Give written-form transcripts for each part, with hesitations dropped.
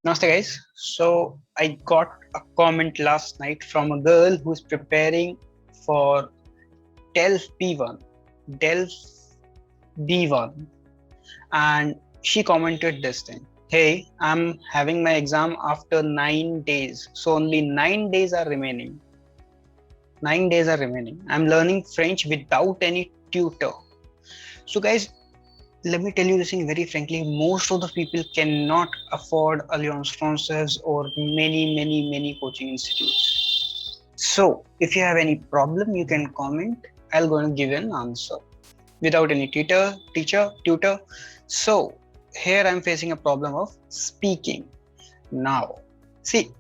Namaste guys. So I got a comment last night from a girl who's preparing for Delf B1, Delf B1, and she commented this thing. Hey, I'm having my exam after 9 days, so only 9 days are remaining. 9 days are remaining. I'm learning French without any tutor. So guys, let me tell you this thing very frankly, most of the people cannot afford Alliance Francaise or many coaching institutes. So if you have any problem, you can comment. I'll going to give you an answer without any tutor. So here I'm facing a problem of speaking. Now, see,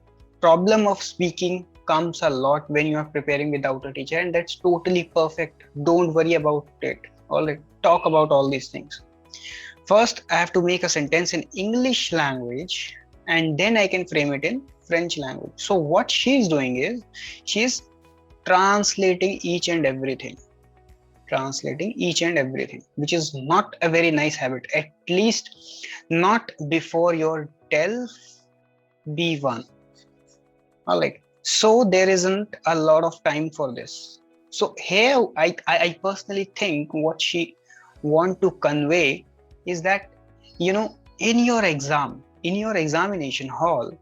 problem of speaking comes a lot when you are preparing without a teacher, and that's totally perfect. Don't worry about it. All right, talk about all these things. First, I have to make a sentence in English language and then I can frame it in French language. So what she's doing is she's translating each and everything, which is not a very nice habit, at least not before your Delf B1. All right. So there isn't a lot of time for this. So here I personally think what she want to convey is that, in your examination hall,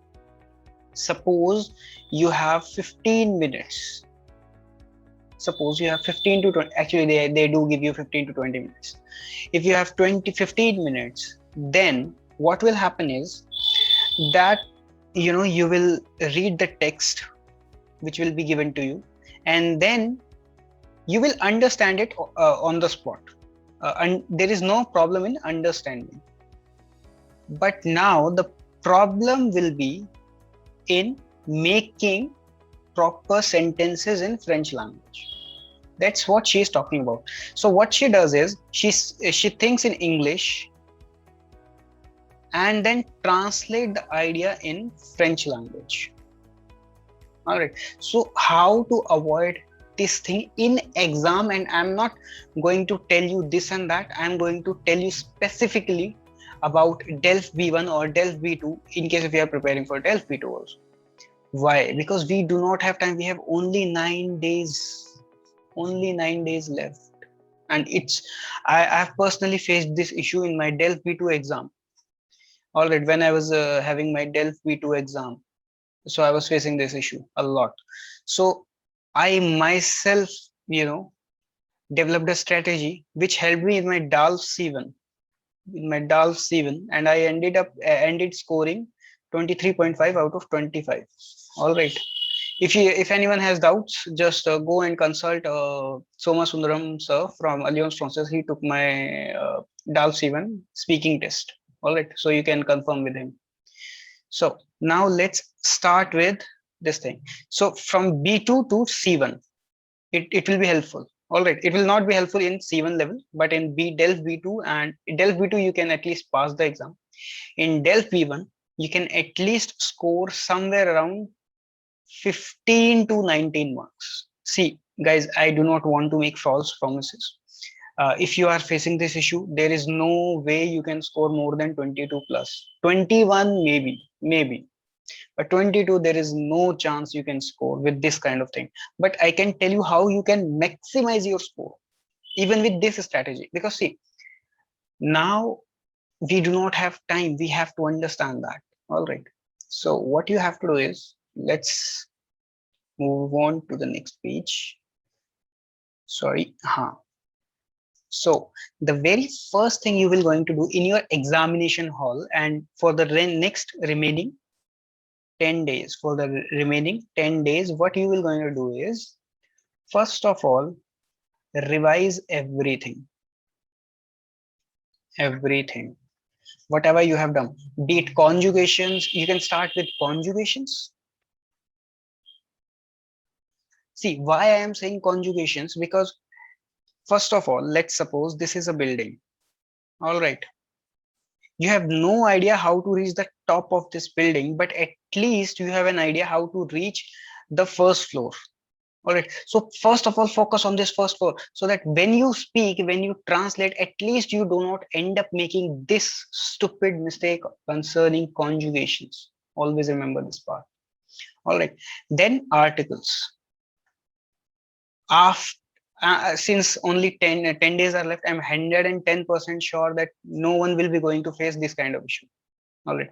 suppose you have 15 minutes. Suppose you have 15 to 20, actually they do give you 15 to 20 minutes. If you have 15 minutes, then what will happen is that, you will read the text which will be given to you, and then you will understand it on the spot. And there is no problem in understanding. But now the problem will be in making proper sentences in French language. That's what she is talking about. So what she does is she thinks in English and then translate the idea in French language. All right. So how to avoid this thing in exam? And I'm not going to tell you this and that. I'm going to tell you specifically about Delf B1 or Delf B2 in case if you are preparing for Delf B2 also. Why? Because we do not have time. We have only 9 days. Only 9 days left. And I've personally faced this issue in my Delf B2 exam. All right. When I was having my Delf B2 exam, so I was facing this issue a lot. So I myself, developed a strategy which helped me in my Delf C1, and I ended scoring 23.5 out of 25. All right. If anyone has doubts, just go and consult Soma Sundaram sir from Alliance Francaise. He took my Delf C1 speaking test. All right. So you can confirm with him. So now let's start with this thing. So from B2 to C1, it will be helpful. All right. It will not be helpful in C1 level, but in Delf B2 and Delf B2, you can at least pass the exam. In Delf B1, you can at least score somewhere around 15 to 19 marks. See, guys, I do not want to make false promises. If you are facing this issue, there is no way you can score more than 22 plus. 21 maybe, but 22 there is no chance you can score with this kind of thing. But I can tell you how you can maximize your score even with this strategy, because see, now we do not have time. We have to understand that. All right. So what you have to do is, let's move on to the next page. Sorry. So the very first thing you will going to do in your examination hall, and for the next remaining 10 days, what you will going to do is, first of all, revise everything, whatever you have done. Be it conjugations, you can start with conjugations. See, why I am saying conjugations, because first of all, let's suppose this is a building. All right. You have no idea how to reach the top of this building, but at least you have an idea how to reach the first floor. All right. So first of all, focus on this first four so that when you speak, when you translate, at least you do not end up making this stupid mistake concerning conjugations. Always remember this part. All right. Then articles. After, since only 10 days are left, I'm 110% sure that no one will be going to face this kind of issue. All right.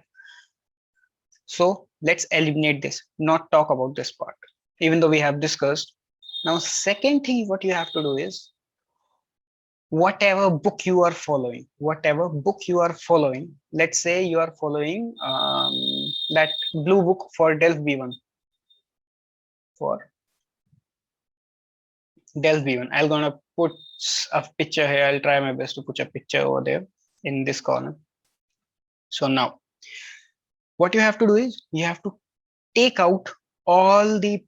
So let's eliminate this, not talk about this part, even though we have discussed. Now, second thing, what you have to do is whatever book you are following, let's say you are following that blue book for Delf B1, for Delf B1. I'm gonna put a picture here. I'll try my best to put a picture over there in this corner. So now, what you have to do is you have to take out all the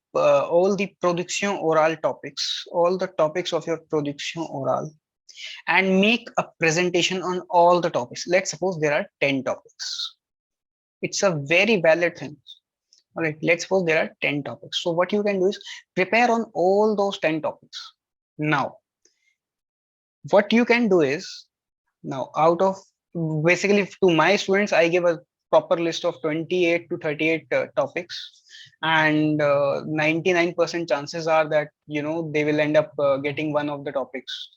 production oral topics, all the topics of your production oral, and make a presentation on all the topics. Let's suppose there are 10 topics. It's a very valid thing. All right, let's suppose there are 10 topics. So what you can do is prepare on all those 10 topics. Now, what you can do is, now out of, basically to my students, I give a proper list of 28 to 38 topics, and 99% chances are that they will end up getting one of the topics.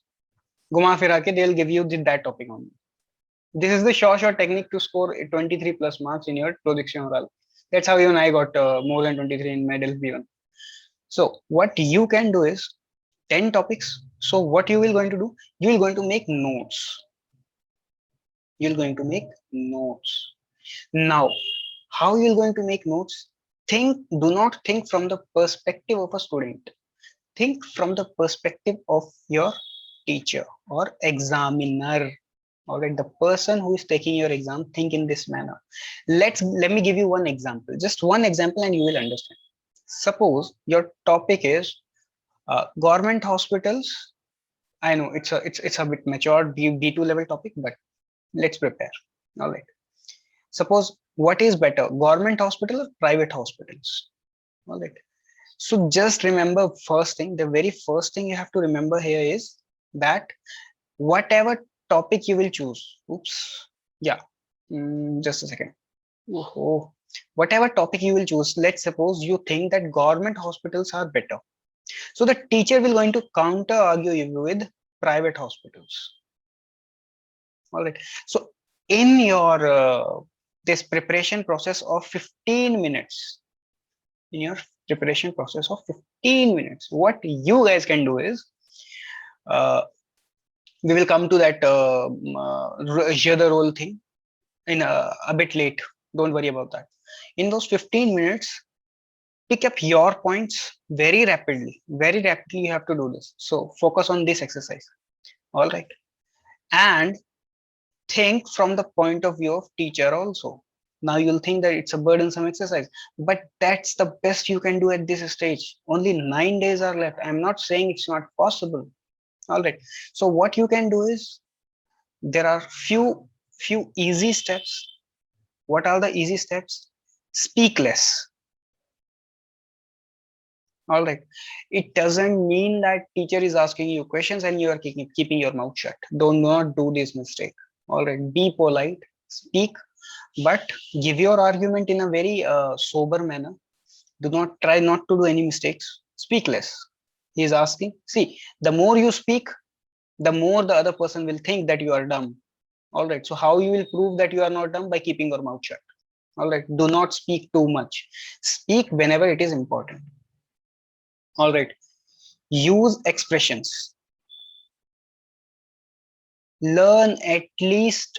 Guma fira ke they'll give you that topic only. This is the short technique to score 23 plus marks in your production oral. That's how even I got more than 23 in my Delf B1. So what you can do is 10 topics. So what you will going to do? You will going to make notes. You're going to make notes. Now, how you're going to make notes? Do not think from the perspective of a student. Think from the perspective of your teacher or examiner. All right, the person who is taking your exam, think in this manner. Let me give you one example, just one example, and you will understand. Suppose your topic is government hospitals. I know it's a bit matured B2 level topic, but let's prepare. All right. Suppose what is better, government hospital or private hospitals? All right. So just remember, first thing, the very first thing you have to remember here is that whatever topic you will choose, oops, yeah, just a second. Oh, whatever topic you will choose, let's suppose you think that government hospitals are better. So the teacher will going to counter argue you with private hospitals. All right. So in your this preparation process of 15 minutes, in your preparation process of 15 minutes, what you guys can do is, we will come to that the role thing in a bit late. Don't worry about that. In those 15 minutes, pick up your points very rapidly. Very rapidly, you have to do this. So focus on this exercise. All right. And think from the point of view of teacher also. Now you'll think that it's a burdensome exercise, but that's the best you can do at this stage. Only 9 days are left. I'm not saying it's not possible. All right. So what you can do is, there are few easy steps. What are the easy steps? Speak less. All right. It doesn't mean that teacher is asking you questions and you are keeping your mouth shut. Do not do this mistake. All right. Be polite, speak, but give your argument in a very sober manner. Do not try not to do any mistakes. Speak less. He is asking. See, the more you speak, the more the other person will think that you are dumb. All right. So how you will prove that you are not dumb? By keeping your mouth shut. All right. Do not speak too much. Speak whenever it is important. All right. Use expressions. Learn at least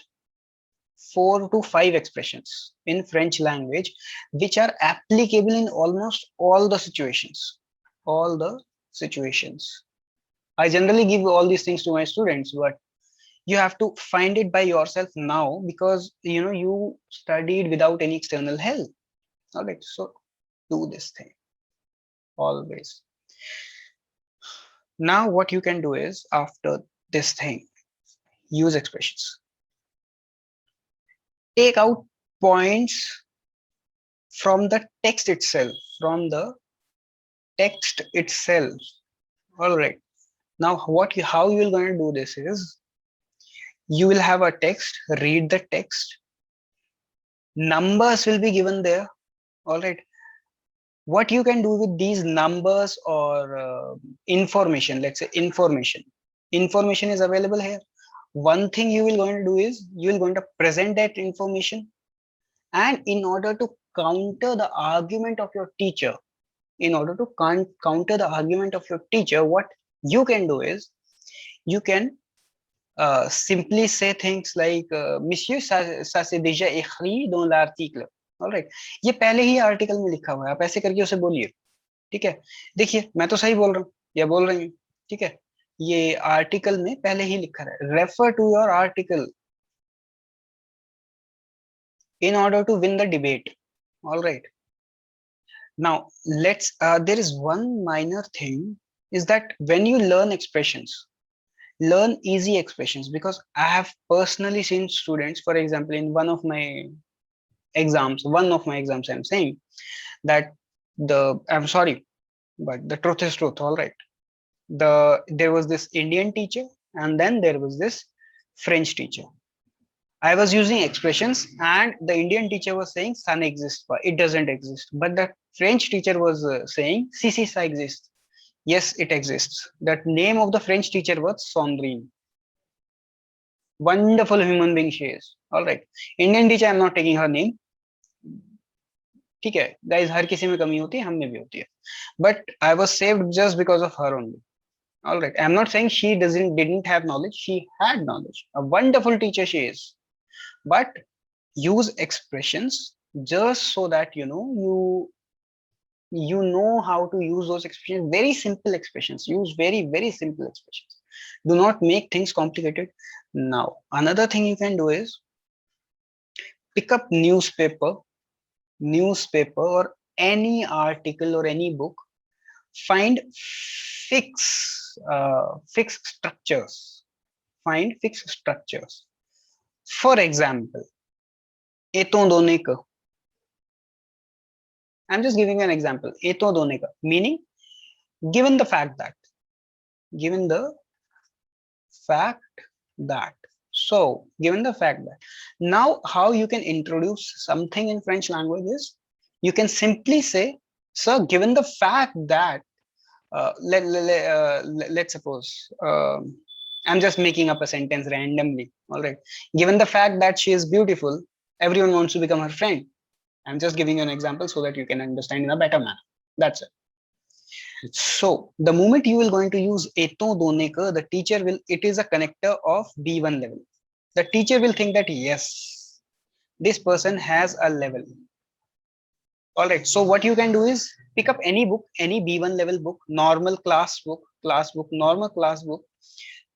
4 to 5 expressions in French language, which are applicable in almost all the situations. All the situations. I generally give all these things to my students, but you have to find it by yourself now, because you studied without any external help. All right. So do this thing always. Now what you can do is, after this thing, use expressions. Take out points from the text itself, from the text itself. All right. Now, how you're going to do this is you will have a text, read the text, numbers will be given there. All right. What you can do with these numbers or information, let's say information is available here. One thing you will going to do is you will going to present that information, and in order to counter the argument of your teacher, what you can do is you can simply say things like monsieur ça c'est déjà écrit dans l'article. Alright, ये पहले ही article में लिखा हुआ है, आप ऐसे करके उसे बोलिए. ठीक है, देखिए मैं तो सही बोल रहा हूँ या बोल रही हूँ. ठीक है, ये आर्टिकल में पहले ही लिखा है, refer to your article in order to win the debate. All right, now let's there is one minor thing, is that when you learn expressions, learn easy expressions, because I have personally seen students, for example, in one of my exams I'm saying that I'm sorry, but the truth is truth. All right, there was this Indian teacher, and then there was this French teacher. I was using expressions, and the Indian teacher was saying sun exists, but it doesn't exist. But the French teacher was saying si si ça exists. Yes, it exists. That name of the French teacher was Sandrine. Wonderful human being she is. All right, Indian teacher, I'm not taking her name. ठीक है guys, हर किसी में कमी होती है, हम में भी होती है, but I was saved just because of her only. All right, I'm not saying she didn't have knowledge. She had knowledge. A wonderful teacher she is, but use expressions just so that you know how to use those expressions. Very simple expressions. Use very simple expressions. Do not make things complicated. Now another thing you can do is pick up newspaper or any article or any book. Find fixed structures. Find fixed structures. For example, étant donné que, I'm just giving an example. Étant donné que, meaning given the fact that. So given the fact that, now how you can introduce something in French language is you can simply say, sir, given the fact that let's suppose I'm just making up a sentence randomly. All right, given the fact that she is beautiful, everyone wants to become her friend. I'm just giving you an example so that you can understand in a better manner. That's it. So the moment you will going to use étant donné que, the teacher will, it is a connector of B1 level. The teacher will think that yes, this person has a level. All right, so what you can do is pick up any book, any B1 level book, normal class book, normal class book.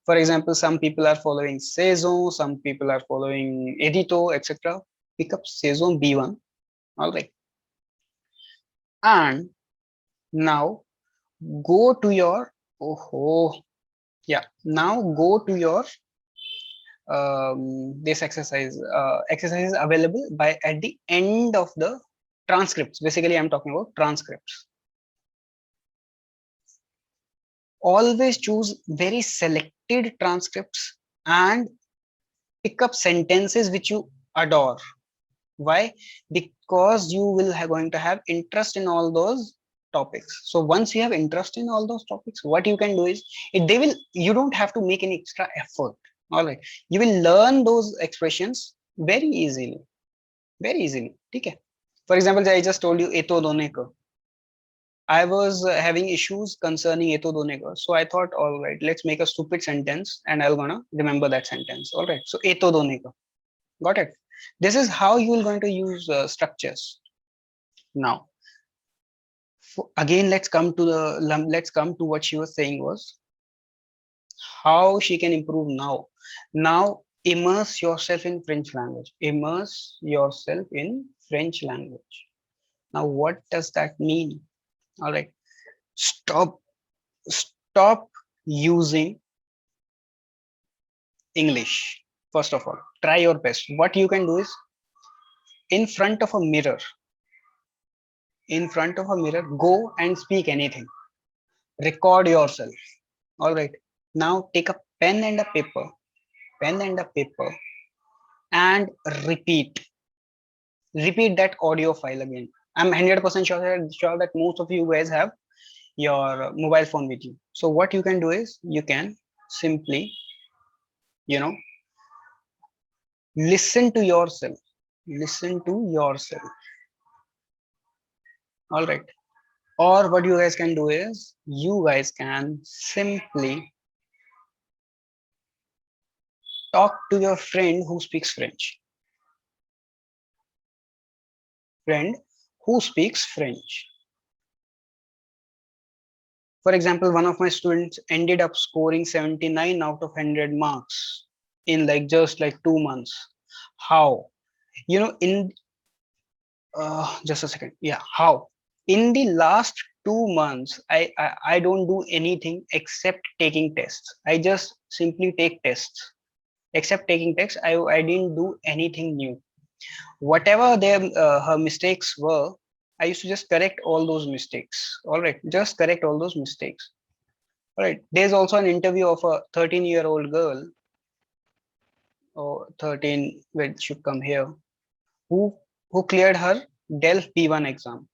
For example, some people are following Saison, some people are following Edito, etc. Pick up Saison B1. All right, and now go to your now go to your this exercise is available by at the end of the transcripts. Basically I'm talking about transcripts. Always choose very selected transcripts and pick up sentences which you adore. Why? Because you will going to have interest in all those topics. So once you have interest in all those topics, what you can do is you don't have to make any extra effort. All right, you will learn those expressions very easily. Okay, for example, I just told you étant donné que. I was having issues concerning étant donné que, so I thought, all right, let's make a stupid sentence and I'm gonna remember that sentence. All right, so étant donné que. Got it? This is how you are going to use structures. Now again, let's come to what she was saying was how she can improve now. Now immerse yourself in French language. Immerse yourself in French language. Now what does that mean? All right, stop using English. First of all, try your best. What you can do is, in front of a mirror, in front of a mirror, go and speak anything. Record yourself. All right. Now take a pen and a paper, pen and a paper, and repeat. Repeat that audio file again. I'm 100% sure that most of you guys have your mobile phone with you. So what you can do is you can simply, you know, listen to yourself. Listen to yourself. All right. Or what you guys can do is you guys can simply talk to your friend who speaks French. Friend who speaks French. For example, one of my students ended up scoring 79 out of 100 marks in like just like 2 months. How? In just a second. Yeah, how? In the last 2 months, I don't do anything except taking tests. I just simply take tests. Except taking tests, I didn't do anything new. Whatever her mistakes were, I used to just correct all those mistakes. All right, just correct all those mistakes. All right. There's also an interview of a 13-year-old girl, or 13, which should come here, who cleared her Delf B1 exam.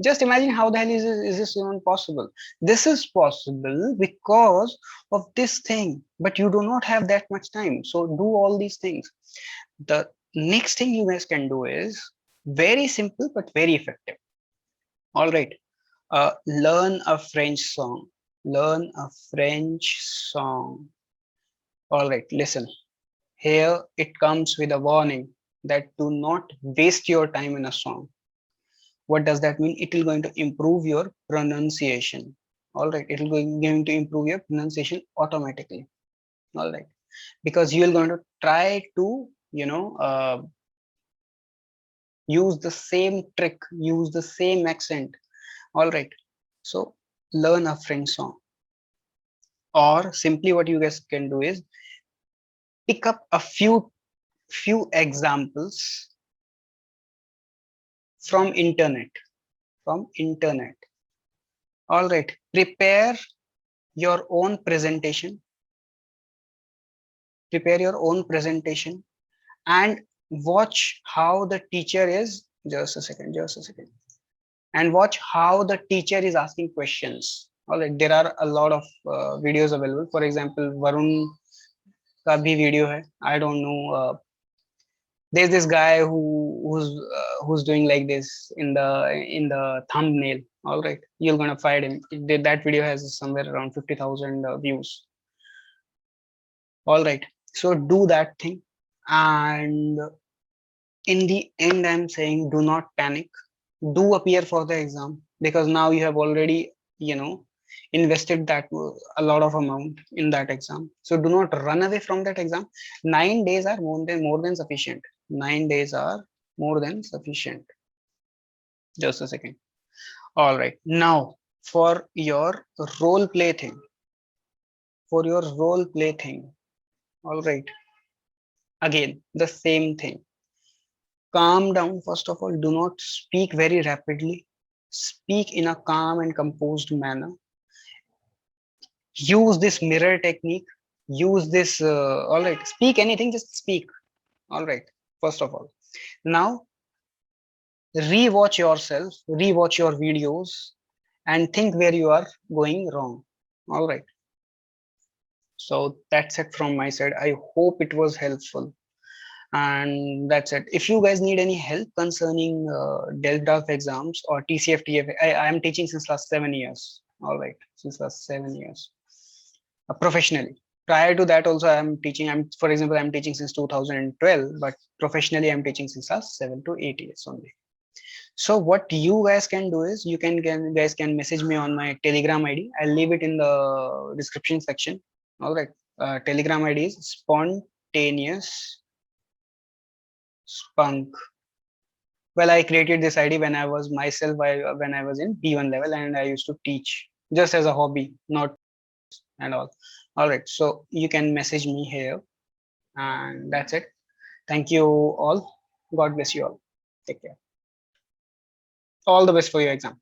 Just imagine how the hell is this even possible? This is possible because of this thing, but you do not have that much time. So do all these things. The next thing you guys can do is very simple but very effective. All right. Learn a French song. Learn a French song. All right, listen. Here it comes with a warning that do not waste your time in a song. What does that mean? It will going to improve your pronunciation. All right, it will going to improve your pronunciation automatically. All right, because you are going to try to use the same trick, use the same accent. All right, so learn a French song, or simply what you guys can do is pick up a few examples from internet. All right, prepare your own presentation, and watch how the teacher is, just a second, and watch how the teacher is asking questions. All right, there are a lot of videos available. For example, Varun ka bhi video hai. I don't know, there's this guy who's doing like this in the thumbnail. All right, you're gonna find him. That video has somewhere around 50,000 views. All right, so do that thing, and in the end I'm saying do not panic. Do appear for the exam, because now you have already invested that a lot of amount in that exam. So do not run away from that exam. 9 days are more than sufficient. 9 days are more than sufficient. Just a second. All right, now for your role play thing. All right, again the same thing. Calm down. First of all, do not speak very rapidly. Speak in a calm and composed manner. Use this mirror technique. Use this. All right, speak anything, just speak. All right, first of all. Now, rewatch yourself, rewatch your videos, and think where you are going wrong. All right. So that's it from my side. I hope it was helpful. And that's it. If you guys need any help concerning Delf exams or TCF, I am teaching since last 7 years. All right, since last 7 years, professionally. Prior to that, also I am teaching. For example, I'm teaching since 2012, but professionally, I'm teaching since last 7 to 8 years only. So what you guys can do is you guys can message me on my Telegram ID. I'll leave it in the description section. All right, Telegram ID is spontaneous spunk. Well, I created this ID when I was myself, when I was in B1 level, and I used to teach just as a hobby, not and all. All right, so you can message me here, and that's it. Thank you all. God bless you all. Take care. All the best for your exam.